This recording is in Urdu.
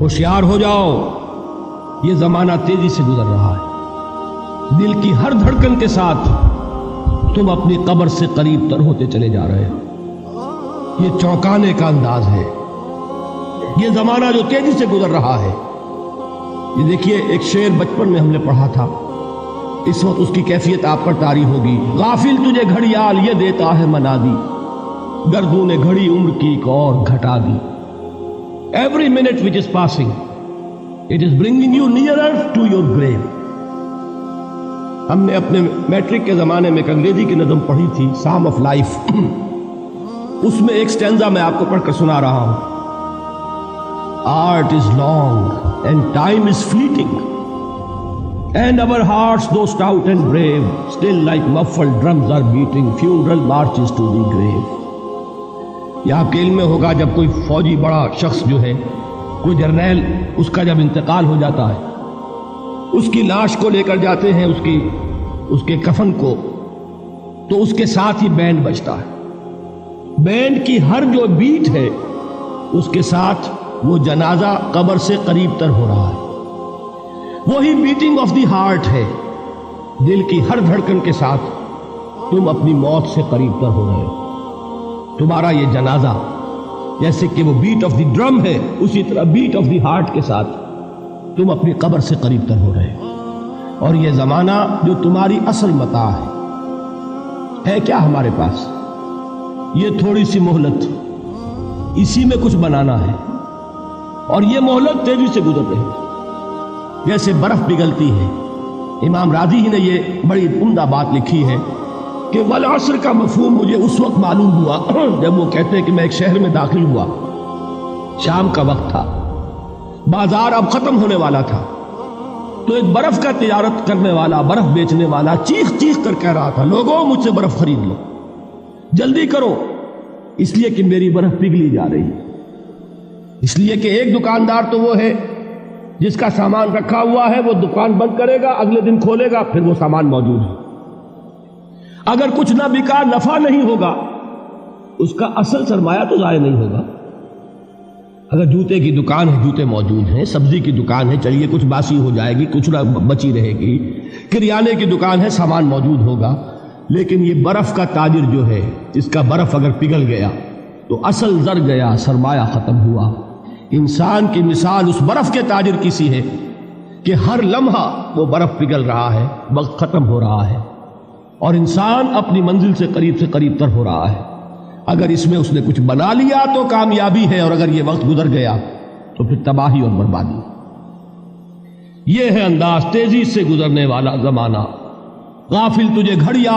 ہوشیار ہو جاؤ، یہ زمانہ تیزی سے گزر رہا ہے، دل کی ہر دھڑکن کے ساتھ تم اپنی قبر سے قریب تر ہوتے چلے جا رہے ہو۔ یہ چونکانے کا انداز ہے، یہ زمانہ جو تیزی سے گزر رہا ہے۔ یہ دیکھیے، ایک شعر بچپن میں ہم نے پڑھا تھا، اس وقت اس کی کیفیت آپ پر طاری ہوگی۔ غافل تجھے گھڑیال یہ دیتا ہے منادی، گردوں نے گھڑی عمر کی ایک اور گھٹا دی۔ Every minute which is passing, it is bringing you nearer to your grave۔ ہم نے اپنے میٹرک کے زمانے میں ایک انگریزی کی نظم پڑھی تھی، سام آف لائف۔ اس میں ایک سٹینزا میں آپ کو پڑھ کر سنا رہا ہوں۔ Art is long and time is fleeting, and our hearts, though stout and brave, still like muffled drums are beating funeral marches to the grave۔ یہ آپ کے علم میں ہوگا، جب کوئی فوجی بڑا شخص جو ہے، کوئی جرنیل، اس کا جب انتقال ہو جاتا ہے، اس کی لاش کو لے کر جاتے ہیں، اس کے کفن کو، تو اس کے ساتھ ہی بینڈ بجتا ہے۔ بینڈ کی ہر جو بیٹ ہے، اس کے ساتھ وہ جنازہ قبر سے قریب تر ہو رہا ہے۔ وہی بیٹنگ آف دی ہارٹ ہے، دل کی ہر دھڑکن کے ساتھ تم اپنی موت سے قریب تر ہو رہے ہو۔ تمہارا یہ جنازہ جیسے کہ وہ بیٹ آف دی ڈرم ہے، اسی طرح بیٹ آف دی ہارٹ کے ساتھ تم اپنی قبر سے قریب تر ہو رہے ہو۔ اور یہ زمانہ جو تمہاری اصل متاع ہے کیا ہمارے پاس؟ یہ تھوڑی سی مہلت، اسی میں کچھ بنانا ہے، اور یہ مہلت تیزی سے گزر رہی ہے، جیسے برف پگھلتی ہے۔ امام راضی ہی نے یہ بڑی عمدہ بات لکھی ہے کہ والعصر کا مفہوم مجھے اس وقت معلوم ہوا جب وہ کہتے ہیں کہ میں ایک شہر میں داخل ہوا، شام کا وقت تھا، بازار اب ختم ہونے والا تھا، تو ایک برف کا تجارت کرنے والا، برف بیچنے والا چیخ چیخ کر کہہ رہا تھا، لوگوں مجھ سے برف خرید لو، جلدی کرو، اس لیے کہ میری برف پگھلی جا رہی ہے۔ اس لیے کہ ایک دکاندار تو وہ ہے جس کا سامان رکھا ہوا ہے، وہ دکان بند کرے گا، اگلے دن کھولے گا، پھر وہ سامان موجود ہے۔ اگر کچھ نہ بکا، نفع نہیں ہوگا، اس کا اصل سرمایہ تو ضائع نہیں ہوگا۔ اگر جوتے کی دکان ہے، جوتے موجود ہیں، سبزی کی دکان ہے، چلیے کچھ باسی ہو جائے گی، کچھ نہ بچی رہے گی، کریانے کی دکان ہے، سامان موجود ہوگا۔ لیکن یہ برف کا تاجر جو ہے، اس کا برف اگر پگھل گیا تو اصل زر گیا، سرمایہ ختم ہوا۔ انسان کی مثال اس برف کے تاجر کی سی ہے کہ ہر لمحہ وہ برف پگھل رہا ہے، وقت ختم ہو رہا ہے، اور انسان اپنی منزل سے قریب تر ہو رہا ہے۔ اگر اس میں اس نے کچھ بنا لیا تو کامیابی ہے، اور اگر یہ وقت گزر گیا تو پھر تباہی اور بربادی۔ یہ ہے انداز تیزی سے گزرنے والا زمانہ۔ غافل تجھے گھڑیاں